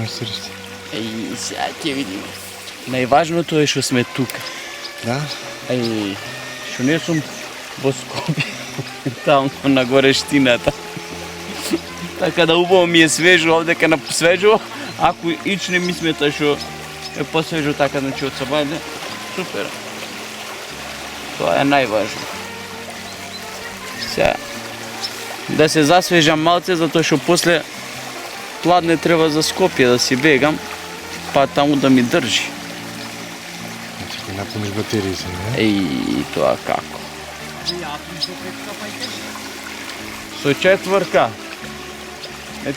месторите? Сега ќе видиме. Најважното е што сме тука. Да? Што не сум во Скопје, таму на горештината. Така да убаво ми е свежо овдека на свежо, ако ич не ми смета што е посвежо така, значи од Сабајле, супер. Тоа е најважно. Сега, да се засвежам малце, затоа што после пладне треба за Скопје да си бегам, па таму да ми држи. Значи ќе напуниш батериите, не? Тоа како? Со четврка.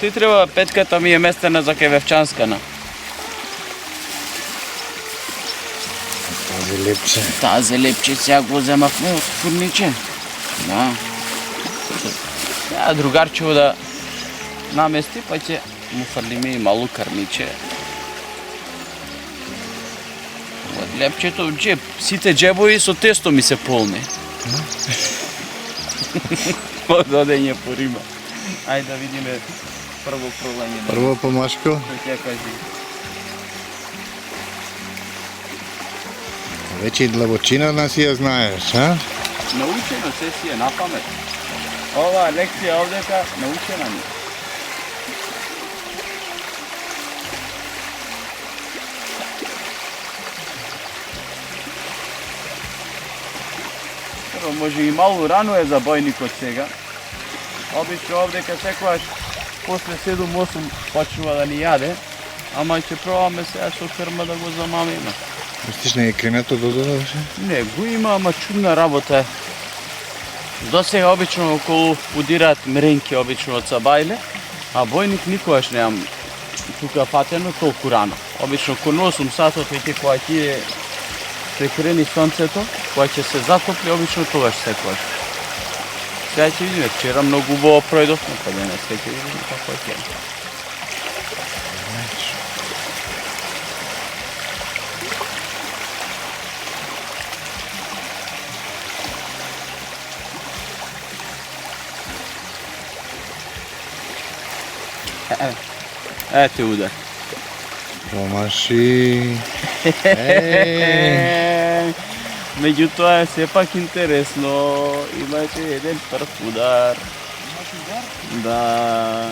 Ти треба петката ми е местена за Кевевчанскана. Тази лепче. Тази лепче сега го земавме од фурниче. Да. Сега другарчево да намести, па ќе му фрлиме и малу кармиче. Од лепчето в джеб. Сите джебови со тесто ми се полни. Од одење по Рима. Ајде да видиме прво пролање. Прво помашко. Што ќе кажи? Веќе и длабочина на си ја знаеш, а? Научено се си е на памет. Ова лекција овдека научена ми. Може и малу рано е за бојникот сега. Обично овдека секојаш после 7-8 почнува да ни јаде, ама ќе пробаме сега со крма да го замамиме. Мислиш не е кремето додадеше? Не, го има, ама чудна работа е. До сега обично околу удираат меренки обично од Сабајле, а бојник никогаш немам тука фатено толку рано. Обично кон 8 сатот веќе кога ќе се крени сонцето, кога ќе се затопли, обично тогаш секогаш. Сега ќе видиме, вчера многу убаво пројдовме, па денес ќе видиме како ќе. Ете удар. Помаши. Меѓутоа е сепак интересно. Имате еден прв удар. Да.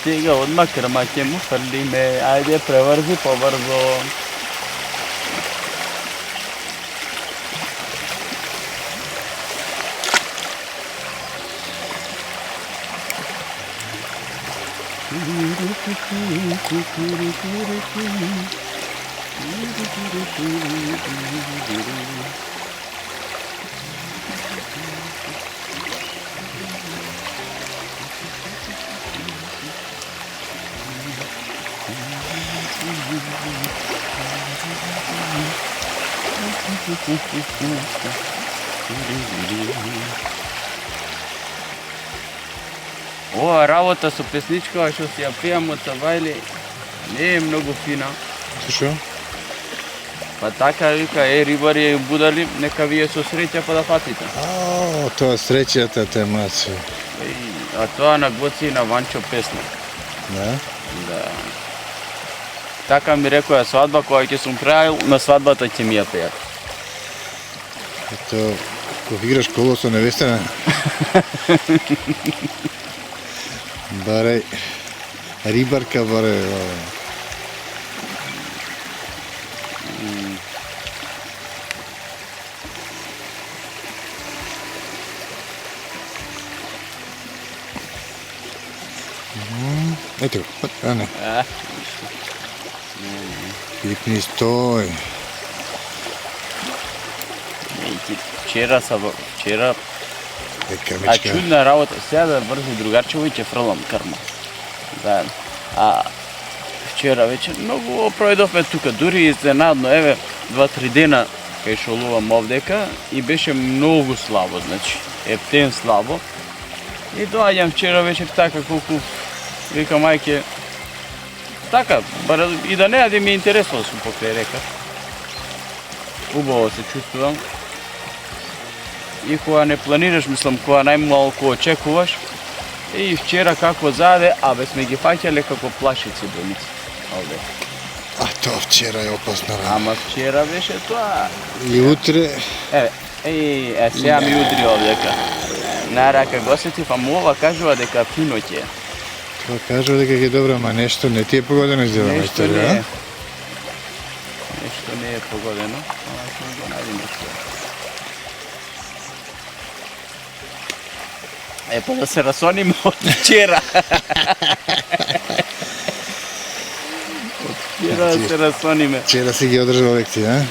Сега одма крма ќе му фрлиме. Ајде преврзи побрзо. Ова работа со песничкава што си ја пеам од Сабајле не е многу фина. Зашо? Па така вика, рибари будали, нека вие со среќа па да фатите. Тоа среќата те мачи. А тоа на Гоци и на Ванчо песна. Да? Да. Така ми рекоја свадба која ќе сум правил, на свадбата ќе ми ја пеат. Ето, кога играш коло со невестена. Баре, рибарка баре. Ето го, а не. Пипни, стој. Вчера Кърмичка. чудна работа. Сега да врзи другарчево и ќе фрлам крма. Заедно. А вчера вечер многу пројдовме тука, дури изненадно, еве 2-3 дена кај шолувам овдека и беше многу слабо, значи, ептен слабо. И доаѓам вчера вечер така колку викам мајке така, и да не јади ми е интересно да сум покрај река. Убаво се чувствувам. И кога не планираш, мислам, кога најмалку очекуваш, И вчера како заде, абе сме ги фаќале како плашици бојници. Овде. А тоа вчера е опасно. Ама вчера беше тоа. И утре Сега ми удри овдека. На рака го сетив, а му ова кажува дека фино ќе. тоа кажува дека ќе добро, ама нешто не ти е погодено изгледа Нешто мајсторе, не а? е. Нешто не е погодено. Ама ќе го најдеме тоа. Па да се расониме од вчера. Од вчера да се расониме. Вчера си ги одржал лекција, а?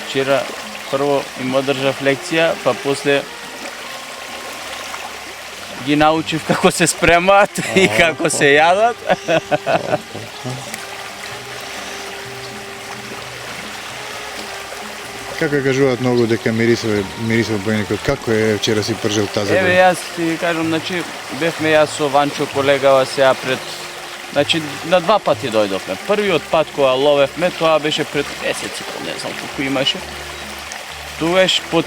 Вчера прво им одржав лекција, па после ги научив како се спремаат и како се јадат. Како кажуваат многу дека мирисува бојникот, како е вчера си пржел таза Еве бој? јас ти кажам, значи бевме јас со Ванчо колегава сега пред, значи на два пати дојдовме. Првиот пат кога ловевме, тоа беше пред месеци, не знам колку имаше. Тогаш под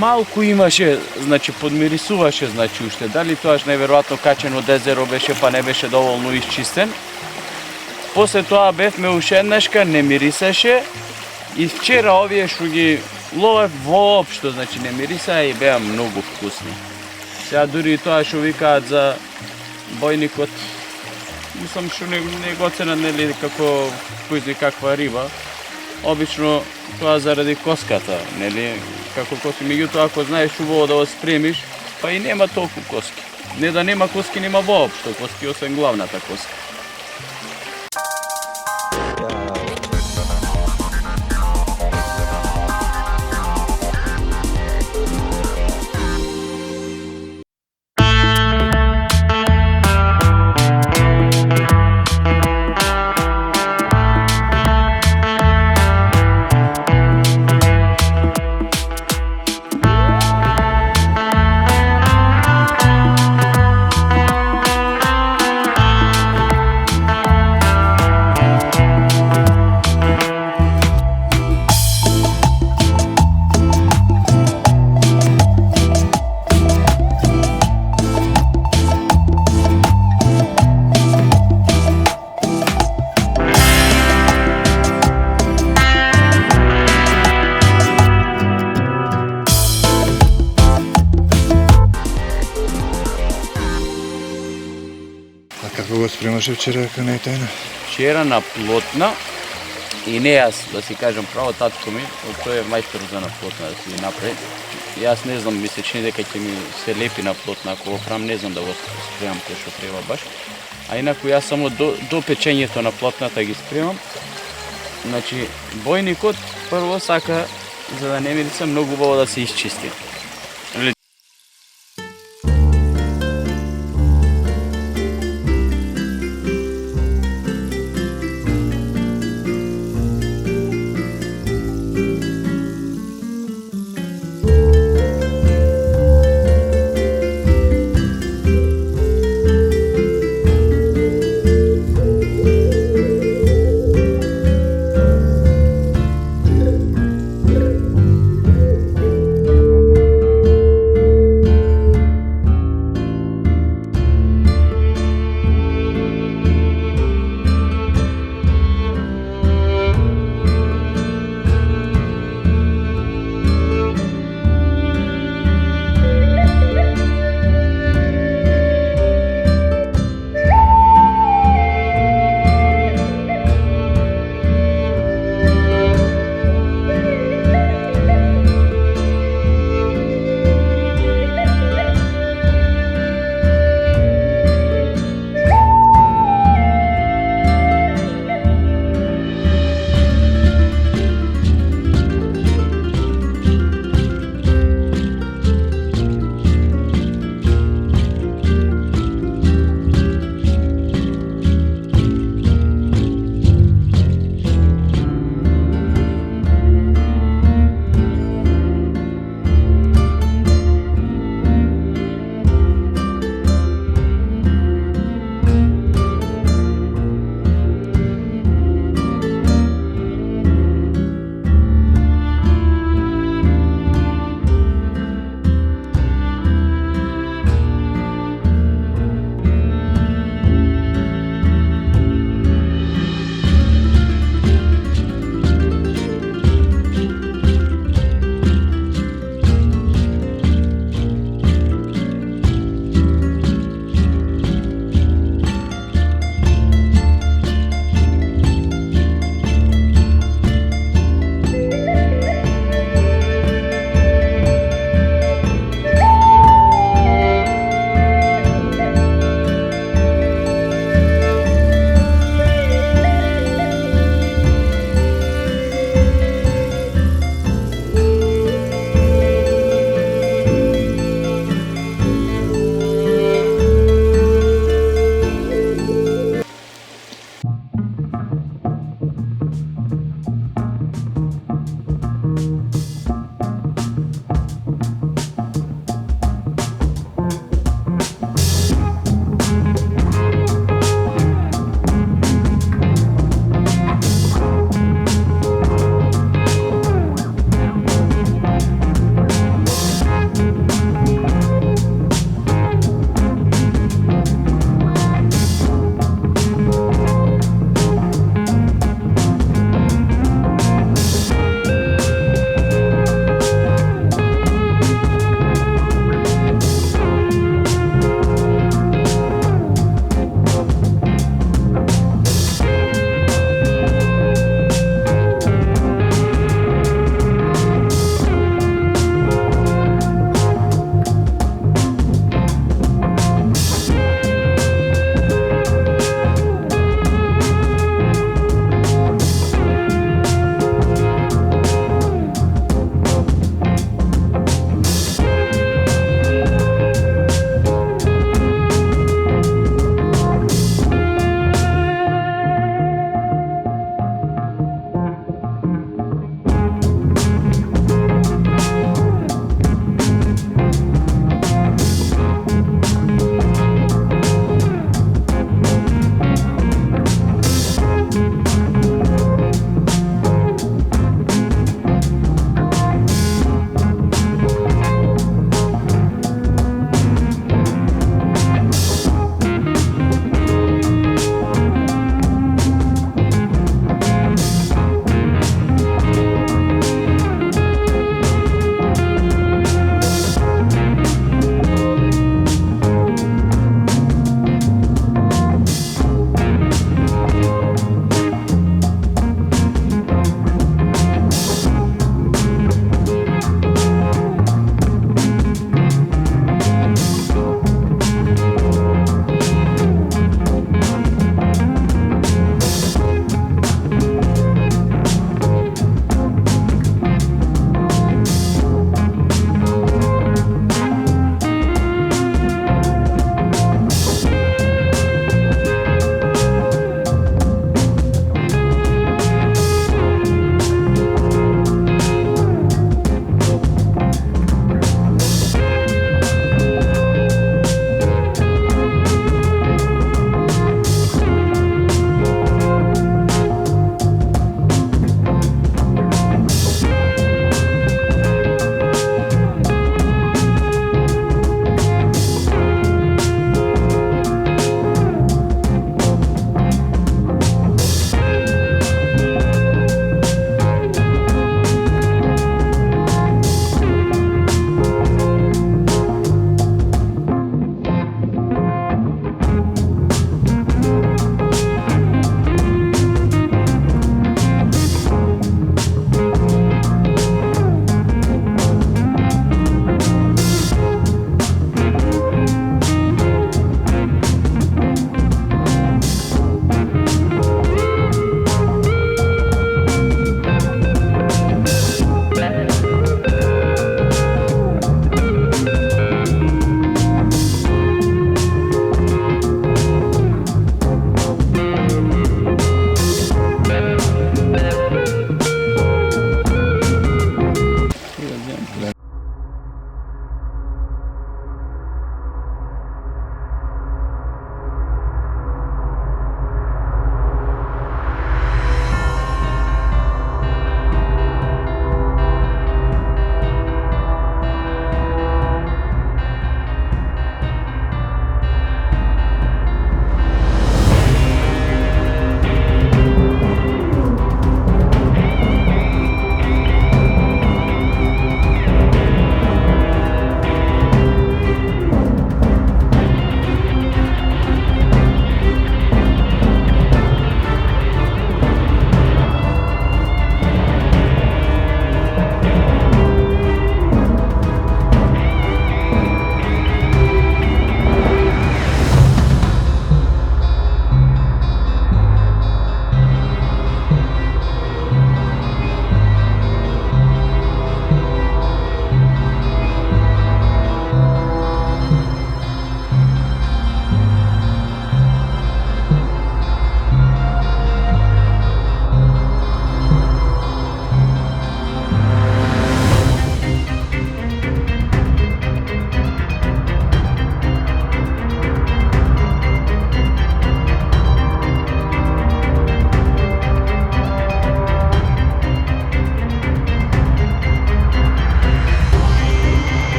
малку имаше, значи подмирисуваше, значи уште. Дали тоаш најверојатно качено дезеро беше, па не беше доволно исчистен. После тоа бевме уште еднашка, не мирисаше. И вчера овие што ги ловев воопшто, значи не мирисаа и беа многу вкусни. Сега дури и тоа што викаат за бојникот, мислам што не го ценат, нели, како којзне каква риба. Обично тоа заради коската, нели, како коски. Меѓутоа, ако знаеш убаво да го спремиш, па и нема толку коски. Не да нема коски, нема воопшто коски, освен главната коска. Како го спремаше вчера, ако не е тајна? Вчера на плотна, и не јас, да си кажам право, татко ми, тој е мајстор за на плотна да си ги направи. Јас не знам, ми се чини дека ќе ми се лепи на плотна, ако го правам, не знам да го спремам кој што треба баш. А инаку јас само до печењето на плотната ги спремам. Значи, бојникот прво сака, за да не мириса, многу убаво да се исчисти.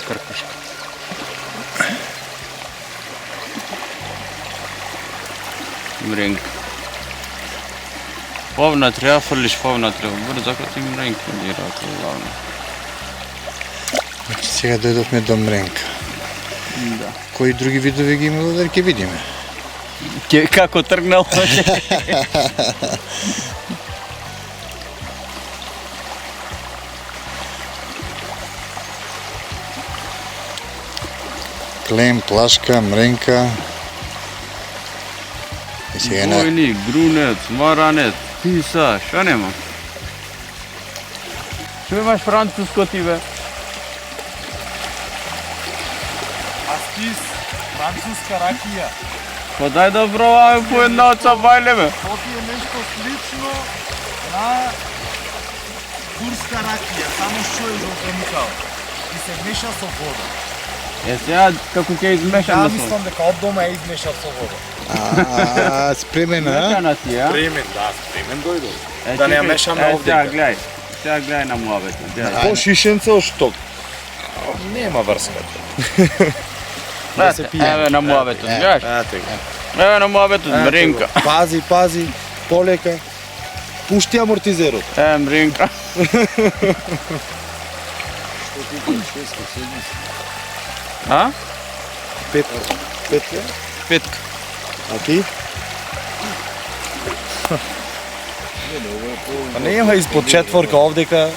кркушка. Мренка. Повнатре, ја фрлиш повнатре, брзо како ти мренки дираат главно. Значи сега дојдовме до мренка. Да. Кои други видови ги има овде, ќе видиме. Како тргнал? Клем, плашка, мренка. И сега на Војник, грунец, маранец, писа, шо нема? Шо имаш француско ти бе? Аскис, француска ракија. Па дај да пробаме по една од сабајлеме. Тоа ти е нешто слично на турска ракија, само што е зелтеникава. И се меша со вода. Е сега како ќе измешам Ја да сум. мислам дека од дома е измешав со вода. спремена, а? Мешана ти, а? Премен, да, премен дојдол. Е, Да не ја чекај, мешаме е, овде. Сега гледај на муабето. По шишенце од шток. Нема врска. Да се пие. Еве на муабето, гледаш? Ете го. Еве на муабето, мренка. Пази, пази, полека. Пушти амортизерот. Еве мренка. А? Петка. Петка. А ти? Па нема испод четворка овдека.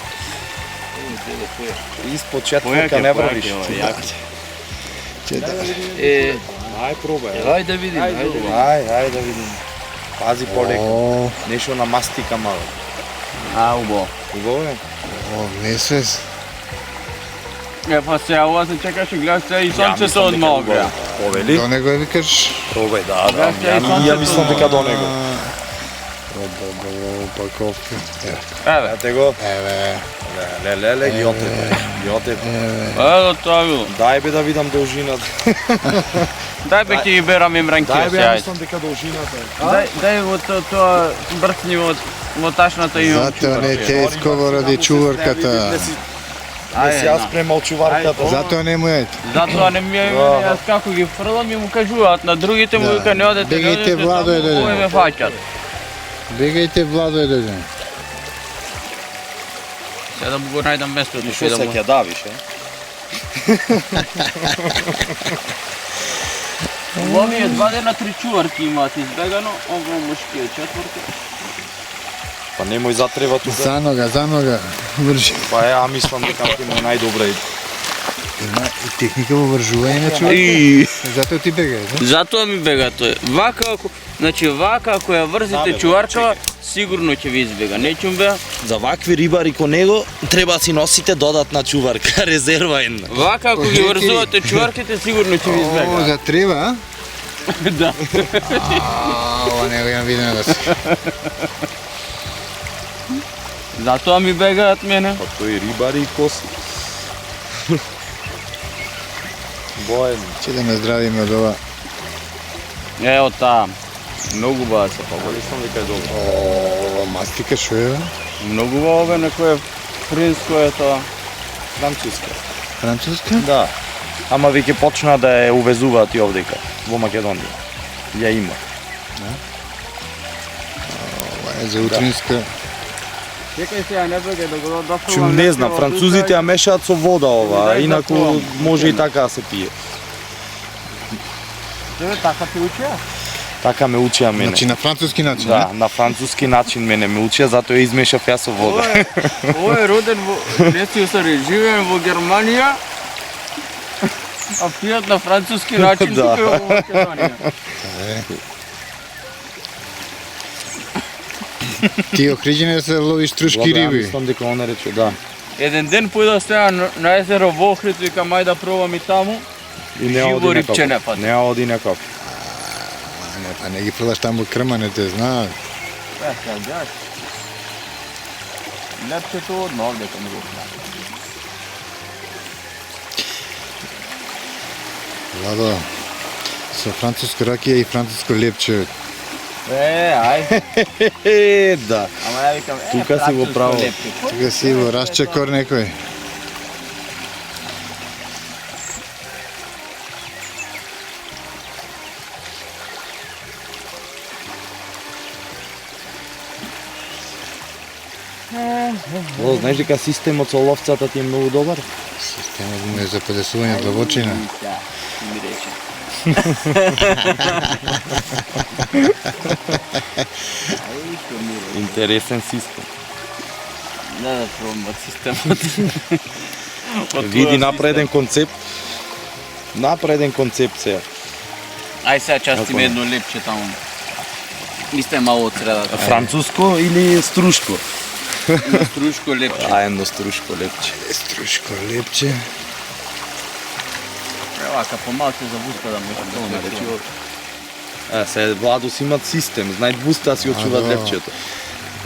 Испод четворка не врвиш. Ај пробај. Ајде да видим, ајде. Ај да видим. Пази полека. О, Нешто на мастика мало. Убаво. Убаво е? не свес. Е, па сега ова се чекаше, гледаш сега и сонцето од малку. Повели? До него ја викаш? Пробај, да. Ја Ја мислам дека до него. Упаковка. Еве. Ете го. Еве. Леле, ги отеп. Ето тоа било. Дај бе да видам должината. Дај бе ќе ги берам и мренки Дај бе, сега. ја мислам дека должината е. Дај во тоа брцни во ташната имам. Затоа не те сковороди чуварката. Не си јас премал чуварката. Затоа не му ете. Затоа не ми е, јас како ги фрлам и му кажуваат на другите му вика не одете, Бегајте, Владо е дојде. Овој ме фаќат. Бегајте, Владо е дојде. Сега да му го најдам местото Што да се му. ќе давиш, е? Овие 2 дена 3 чуварки имаат избегано, ово мушки е 4. Па немој затрева тука. За нога. Вржи. Па ја мислам дека ти му е најдобра. Има и техника во вржување на чуварка. И Затоа ти бегај, да? затоа ми бега тој. Вака ако ја врзите чуварка, сигурно ќе ви избега. Нечум бе. За вакви рибари ко него треба да си носите додатна чуварка, резерва една. Вака ако ги врзувате чуварките, сигурно ќе ви О, избега. за треба, а? Да. Ова не го имам видено да се. Затоа ми бегаат мене. Па тој рибари и коси. Боен. Че да ме здравиме од ова. Ео таа. Многу баа се па. Мислам дека е добро. О, мастика шо е, бе? Многу баа бе, некој принско е тоа. Француска. Француска? Да. Ама веќе почна да ја увезуваат и овдека, во Македонија. Ја има. Ова е за утринска. Чекај сега, не бегај да го дофрлам. Чум не знам, французите ја мешаат со вода ова, Дај инаку да може и така да се пие. Тебе така ти учеа? Така ме учеа мене. Значи на француски начин, Да, не? на француски начин мене ме учеа, затоа ја измешав јас со вода. Ој е роден во Лесио Сари, живеен во Германија. А пијат на француски начин Да. тука во Македонија. Ти охриđene да се ловиш трушки Ја риби. мислам дека он рече, да. Еден ден појда сега на езеро во Охрид, викам ај да пробам и таму. И не Живо оди рибче не некако. пати. Не оди некако. Не, па не ги фрлаш таму крманите, знаат. Е, сега гледаш. Лепчето одма овдека ми го знаеш. Владо, со француска ракија и француско лепче. Ај. Да. Ама ја викам, Тука си го право. Тука си во расчекор некој. Владо, знаеш дека системот со ловцата ти е многу добар? Системот му е за подесување длабочина. Да, ми рече. Интересен систем. Да пробам системот. Види напреден концепт. Напреден концепт сега. Ај сега части ми едно лепче таму. Исте мало од средата. Француско или струшко? Струшко лепче. А, едно струшко лепче. Струшко лепче. Вака помалку за буста да може да Речи наречи. од. Се Владос имат систем, знаат буста си очуваат да. лепчето.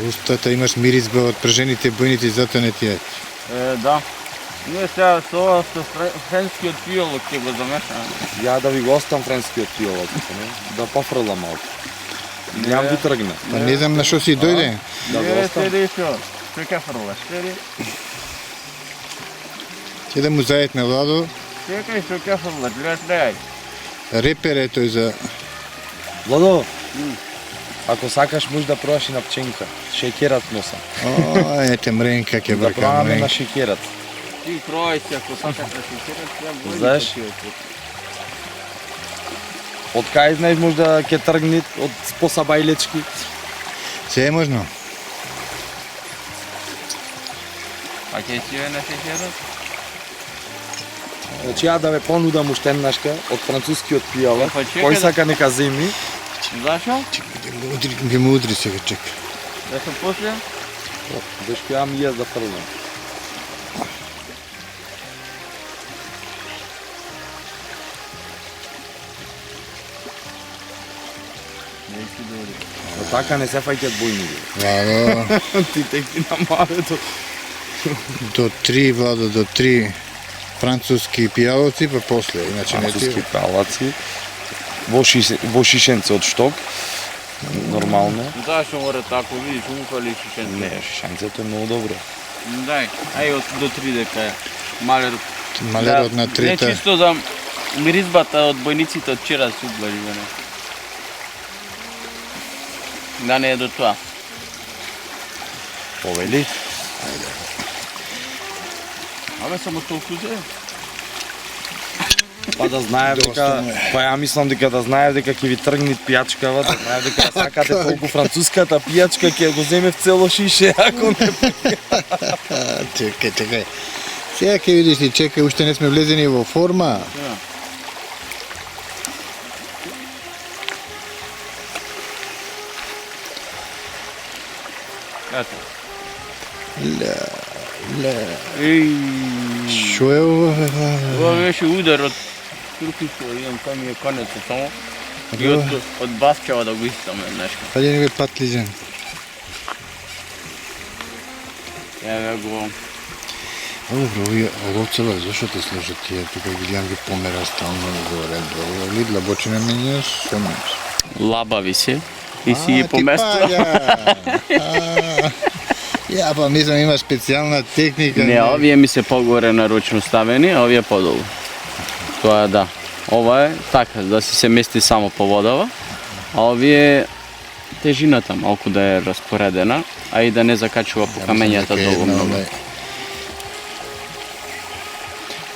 Устата имаш миризба од пражените бојните, затоа не ти е. Да. Ние сега со ова со френскиот пиолок ќе го замешаме. Ја да ви го оставам френскиот пиолок, не? Да пофрлам малку. Нямам ви тргна. Па не знам на што си дојде. Да го оставам. Седи што? Што ќе фрлаш? Седи. Ќе да му заедне Владо. Чекај што ќе фрлаш, гледај. Репер е тој за... Владо, ако сакаш може да пробаш и на пченка. Шеќерат носа. О, ете мренка ќе Да брка пробаме на мренка. шеќерат. Ти крој си ако сакаш да се кераш, ја бој. Знаеш? Од кај знаеш може да ќе тргне од посабајлечки. Се е можно. Па ќе си на шеќерот? Значи ја да ве понудам уште еднашка од францускиот пијалок. Па чекај Кој да- сака нека земи. Зашо? Ќе му удри сега, чек. Зашо после? Дешко јам и јас да фрлам. Не си добри. Но така не се фаќат бојни. Владо, Ти текни на мавето. до 3, Владо, до 3 француски пијалоци, па после, иначе не Француски ти... палаци. Во шишенце од шток. Нормално. Зашо мора тако, видиш, укали шишенце. Не, шишенцето е многу добро. Дај, ај од до 3 дека е. Малерот. Малерот на Не трета. чисто за миризбата од бојниците од вчера се ублажи мене. Да не е до тоа. Повели. Абе само толку зе. Па да знаев дека, па ја мислам дека да знаев дека ќе ви тргне пијачкава, да знаев дека ја сакате толку француската пијачка ќе го земе в цело шише, ако не. Чекај, чекај. Сега ќе видиш ли, чекај, уште не сме влезени во форма. Ето. Ле, Еј. шо е ова, бе, Ова беше удар од туркиско, имам там е конецот само. И од Басчева да го истаме нешто. Па не бе патлижен. Еве го. Добро, овие овцела, зашо те служат тие? Тука ги гледам ги помера стално горе, долу. Ли длабочина менјаш, што менјаш? Лабави се и си ги поместува. Ја, па мислам има специјална техника. Не, овие ми се погоре наручно ставени, а овие подолу. Тоа да. Ова е така, да си се мести само по водава, а овие тежината малку да е распоредена, а и да не закачува по камењата долу многу.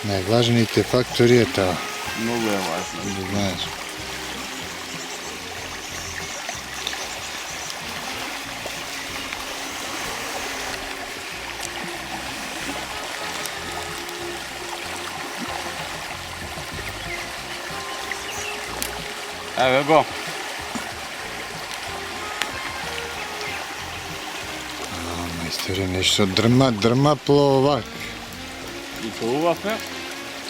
Најважните фактори е тоа, Многу е важно. да знаеш. Еве го. Мајсторе, нешто дрма пловак. И плувавме.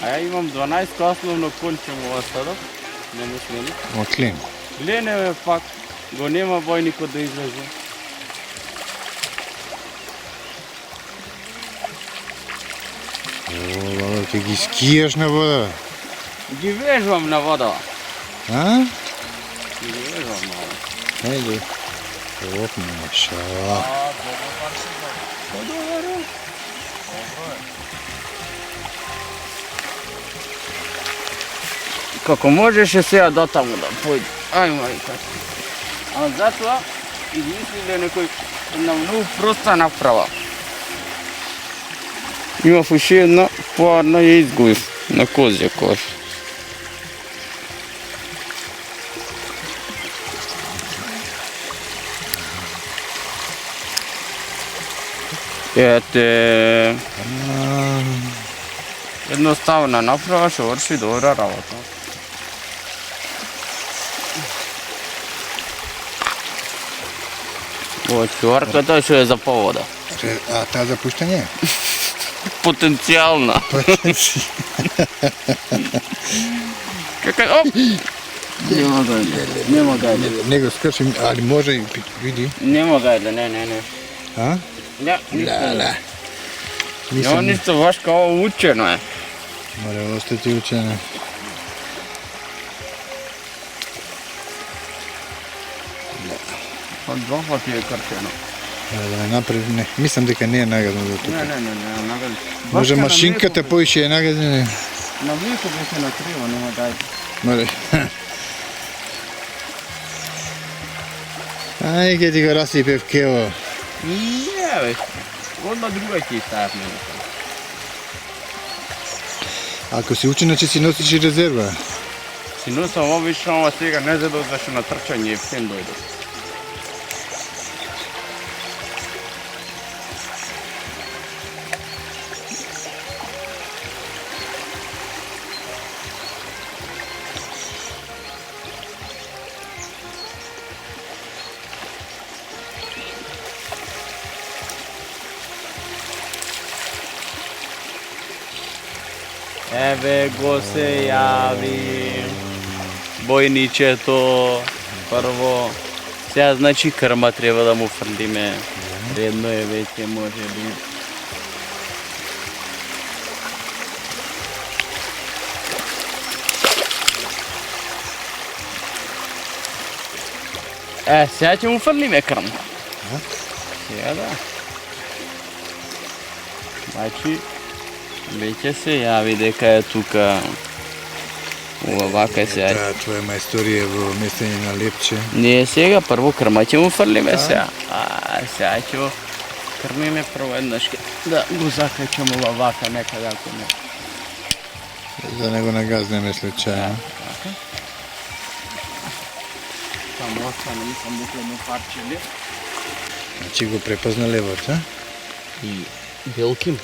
А ја имам 12 основно конче му остадов. Не му смени. Оклин. Ленеме пак. Го нема војникот да излезе. О, ќе ги скијаш на вода. Ги вежбам на водава. А? Ги вежбам на вода. Ајде. Оп, маша. Како можеше сега до таму да појде. Ај мајка. А затоа измислиле некој една многу проста направа. Имав уште една, поарна ја изгубив на козја кош. Ете, едноставна направа што врши добра работа. Ова чуварката што е за повода. А таа за пуштање? Потенцијална. Кака, оп! Нема гајде. Него скрши, али може и види. Нема гајде, не. А? Не, Леле. нема ништо баш као учено е. Мора остати учено. Од два пати е крчено. Да ме направи, не. Мислам дека не е нагадно за тука. Не, нагади. Може машинката поише е нагадне. На млеко беше на криво, нема гајде. Море. Ај, ке ти го расипев кево. Не, бе. Одма друга ќе стават мене. Ако си учен, че си носиш и резерва. Си носам обично, ама сега не задош зашто на трчање ефтен дојде. Еве го се јави бојничето прво. Сега значи крма треба да му фрлиме. Редно е веќе може би. Сега ќе му фрлиме крм. Сега да. Значи веќе се јави дека е тука. Ова вака се јави. Таа твоја мајсторија во местење на лепче. Ние сега прво крма ќе му фрлиме сега. Сега ќе го крмиме прво еднаш да го закачаме ова вака некаде ако не. За него нагазнеме случајно. Само остана мислам дека едно парче леп. Значи го препозна левот, а? И белким.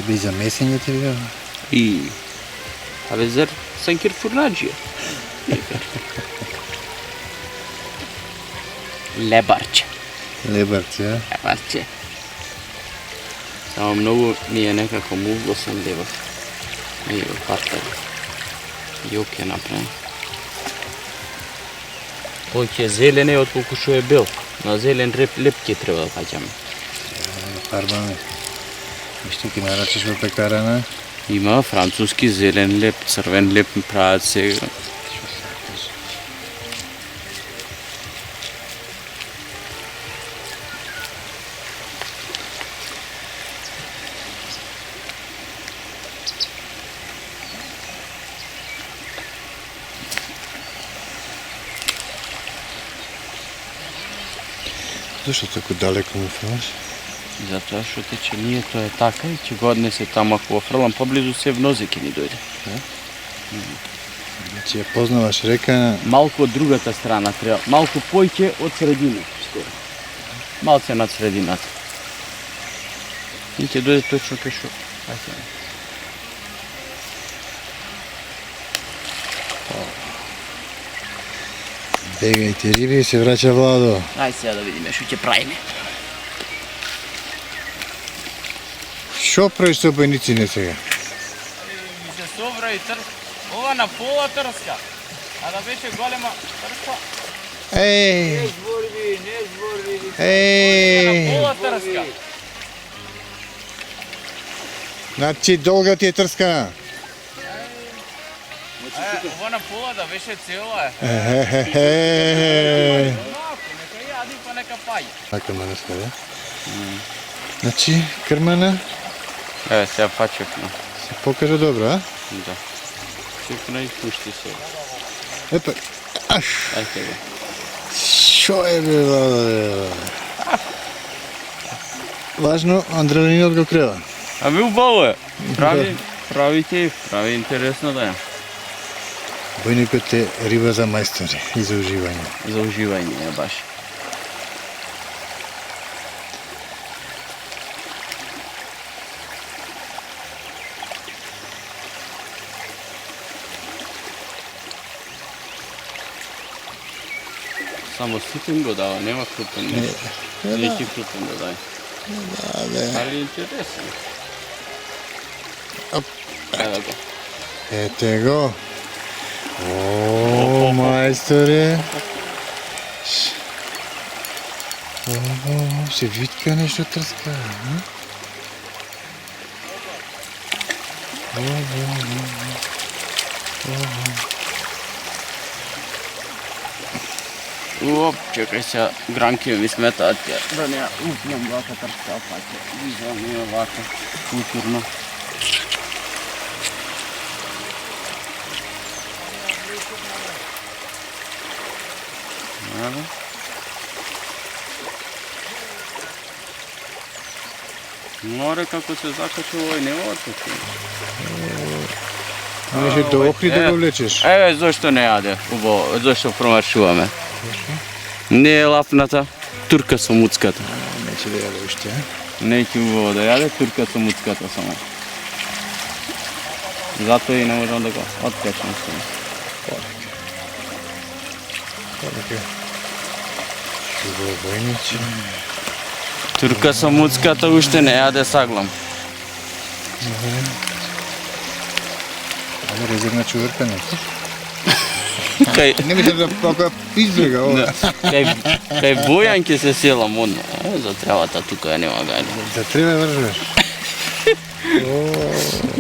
Би за месење ти била? И абе зар санкир фурнаџија. Лебарче. Лебарци, а? Лебарче. Само многу ми е некако мувло сам лебар. И партер. Јок е направен. Тој е зелен е отколку што е бел. На зелен леп ќе треба да паѓаме. Фарбаме. Иште ки нарачиш во пекарана? Има француски зелен леп, црвен леп прават сега. Зашто тако далеко му фрлаш? Затоа што течението е така и ќе го однесе таму ако го фрлам поблизу се внозе ќе ни дојде. Значи ја познаваш река, Малку од другата страна треба, малку појќе од средина, скоро. Малце над средината. И ќе дојде точно кај што. бегајте риби и се враќа Владо. Ај сега да видиме што ќе правиме. Шо правиш со бајниците сега? Ми се собра и трска. Ова на пола трска. А да беше голема трска. Еј, Не зборви. На еј, пола трска. значи долга ти е трскана. Ова на пола да беше цела е. Ехехехе. Малку, нека јади па нека паѓа. Така ме наскаде. Значи, крмана Еве сега пачекна. се покажа добро, а? Да. Чекна и пушти се. Епа, аш, Ај сега. шо е бе, Владо? Важно, адреналинот го крева. Ами убаво е. Прави интересно да е. Бојникот е риба за мајстори и за уживање. За уживање е баш. Само ситен го дава, нема крупен. Не ќе крупен да дај. Али интересно. Оп. Ево го. Ете го. О, мајсторе. О, се витка нешто трска, а? Оп, чекај сега, гранки ми сметаат ќе да не ја упнем вака трска, па ќе визуално вака културно. Али? Море како се закача овој не откачи. Може до охри да го влечеш. Еве зошто не јаде, убаво, зошто промаршуваме. Не е лапната, турка со муцката. Неќе да јаде уште, а? Неќе убаво да јаде, турка со муцката само. Затоа и не можам да го откачам само. Така. Шуго бојниче. Турка со муцката уште не јаде саглам. Ама резервна чуврка не. Кај Не мислам да пока избега ова. кај Бојан ќе се селам одно. За тревата тука ја нема гајде. Да треба вржеш.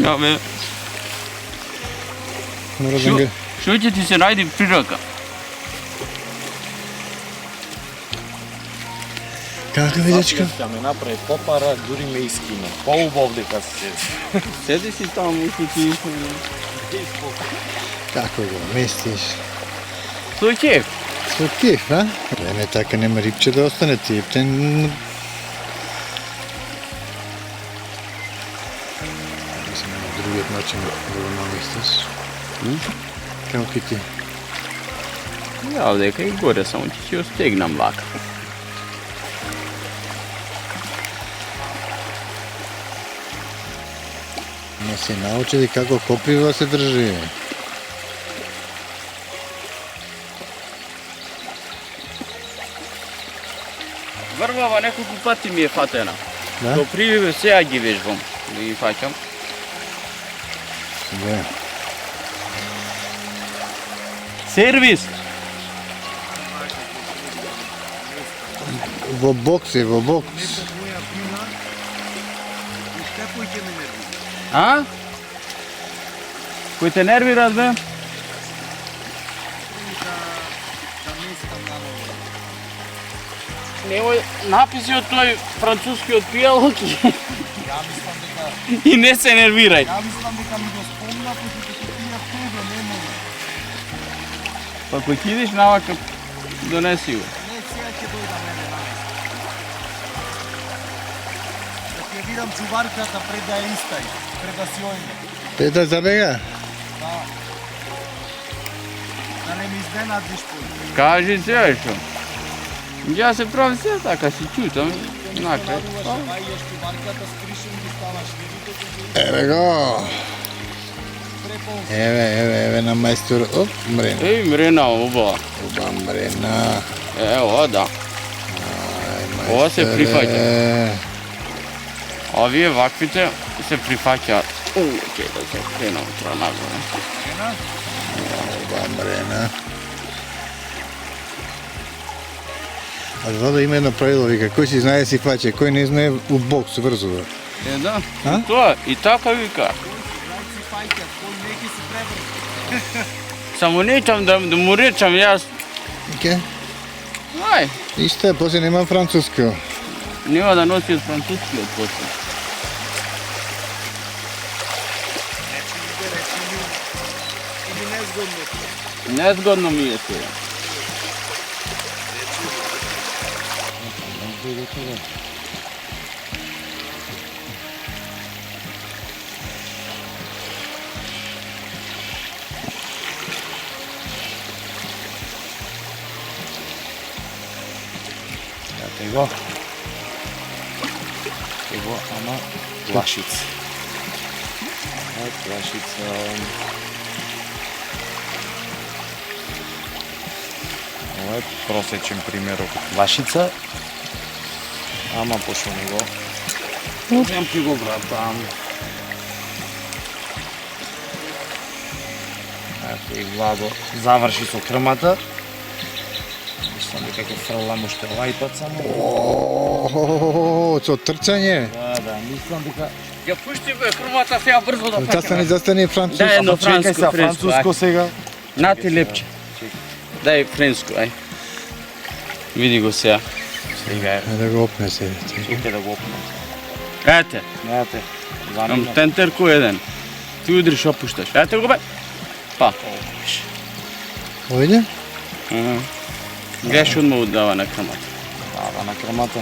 Абе, Мора да ги... што ќе ти се најди прирака? Како ви дечко? Ќе ме направи попара, дури ме искина. Поубав дека се седи. Седи си таму, ти Како го местиш? Со кеф. Со кеф, а? Не така нема рибче да остане ти. Птен... Мислам на другиот начин да го наместиш. Како ки ти? Ја дека и горе само ќе си остегнам вака. Не се научи како коприва се држи. Врвава неколку пати ми е фатена. Да? До прививе сега ги вежбам. Да ги фаќам. Да. Сервис! Во бокс е, во бокс. А? Кој те нервираат, бе? Немој написи од тој францускиот пијалок и не се нервирај. Ја мислам дека ми го спомна, пошто ќе пија пиво, не може. Па кој ќе идеш навака, донеси го. Не, сега ќе дојда мене. ќе видам чуварката пред да ја истај, пред да си ојме. Пета забега? Да не ми изненадиш пој. Кажи се што. Ја се прави се така, си чутам. Накрај. Вајеш чуварката, скришен ги ставаш, видите. Еве го. Еве на мајстор. Оп, мрена. Еј, мрена оба. Оба мрена. Ево, да. Ова се прифаќа. А вие ваквите се прифаќаат. Чекај да се кренам тра нагоре. Оба мрена. А за има едно правило, вика, кој си знае си фаќа, кој не знае у бок се врзува. Да. А? Тоа, и така вика. Само нечам да му речам јас. Ке? Ај, Иште, после нема француско. нема да носи од францускиот после. Незгодно ми е сега. Его. Его, ама плашица. Плашица. Ова е просечен пример од плашица. Ама пошо него. Можам ти го вратам. Ето и Владо заврши со крмата. Мислам дека ќе фрлам уште овај пат само. Со трчање. Да, мислам дека Ја пушти бе крмата сега брзо да Застани француско. Да, едно чекај се френско, француско сега. На ти лепче. Дај френско, ај. Види го сега. Сега е. Да го опне се. Чекај да го опнам. Ете, Ете. имам тентерку еден. Ти удриш, опушташ. Ете го бе. Па. Ојде? Гледаш одма удава на крмата. Дава на крмата.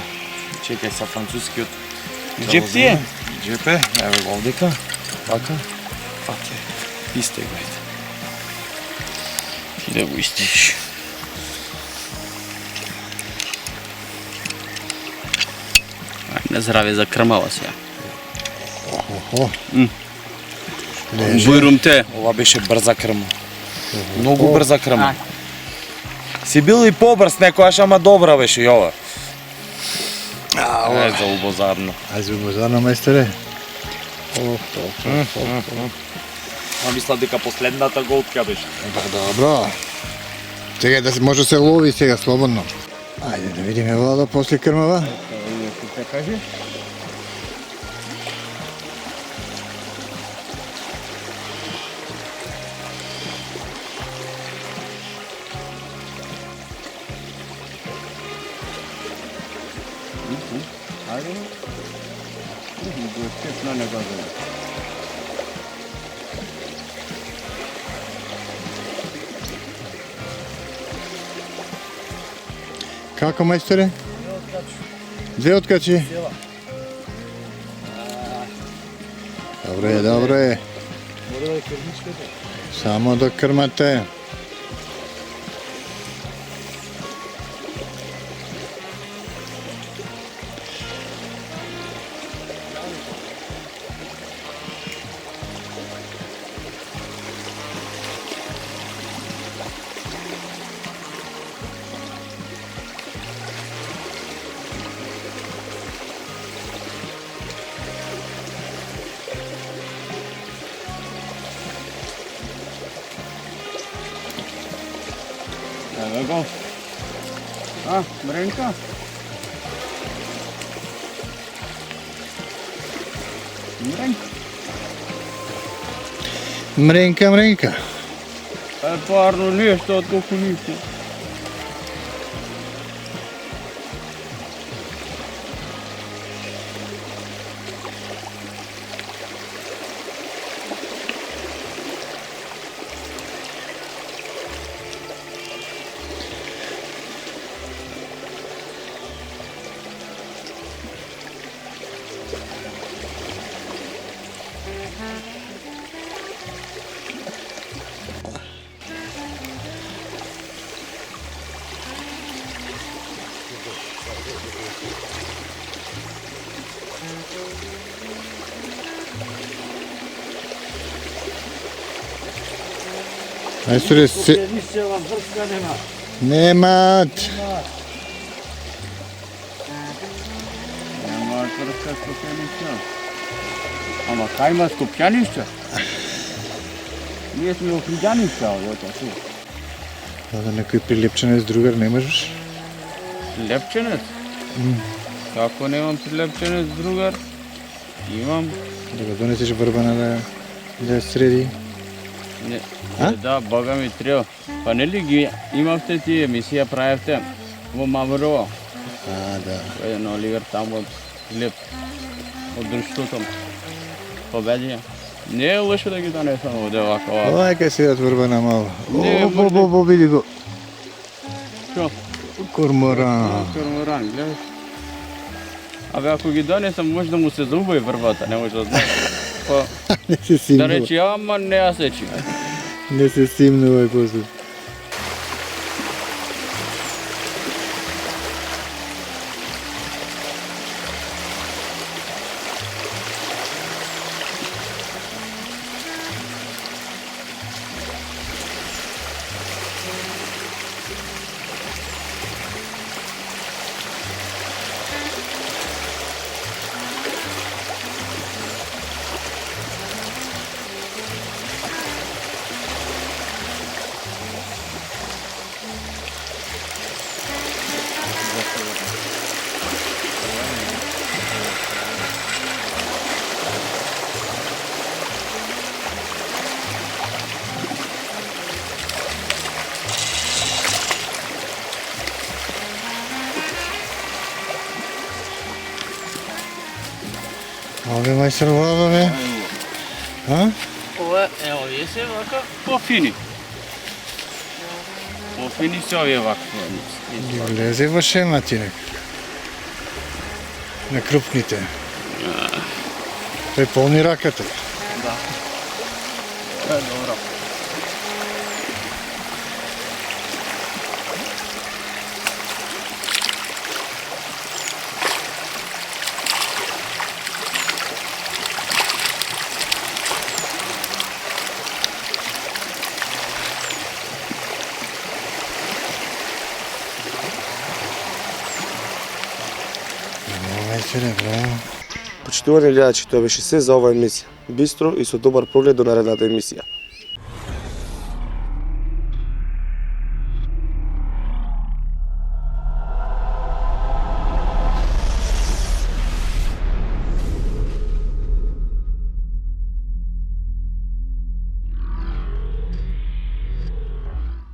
Чекај са францускиот. Джеп ти е? Джеп е. Еве го овдека. Така. Пате. Истегајте. Ти да го истиш. Ај, на здраве за крмава сега. Охо. Бујрум те. Ова беше брза крма. Многу брза крма. Си бил и побрз некојаш, ама добра беше и ова. Е, за убозарно. Ајде убозарно, мајсторе. А мисла дека последната голтка беше. Добро. Сега да може се лови сега слободно. Ајде да видиме Владо после крмава. Како мајсторе? Две откачи? Добро е. Само да крмате. Еве го. А, мренка? Мренка. Мренка. Е, парно нешто од колку. Мајсторе, немат. Нема врска Скопјаниште. Ама кај има Скопјаниште? Ние сме Охриѓаниште, овојата су. Да некој прилепченец другар не можеш? Лепченец? Како немам прилепченец другар? Имам. Да го донесеш врбана да ја среди. Не, А? да, бога ми треба. Па нели ги имавте тие емисија правевте во Маврово? Да. Еден Оливер таму од Леп, од друштвото. Победија. Не е лошо да ги донесам овде вака. Ова е кај седат врбана мало. Не, Бо, види го. Што? Корморан. Корморан, гледаш. Абе, ако ги донесам, може да му се заубави врбата, не може да знае. Па, Не се да симнува. речи, ама не ја сечи. Не се симнувај после. Ове мајстор лава бе. А? Ова, овие се вака пофини. Пофини се овие вака. Ги влезе во шемати нека. На крупните. Тој полни раката. Да. Добро. Мајсторе, браво. Почитувани гледачи, тоа беше се за оваа емисија. Бистро и со добар поглед до наредната емисија.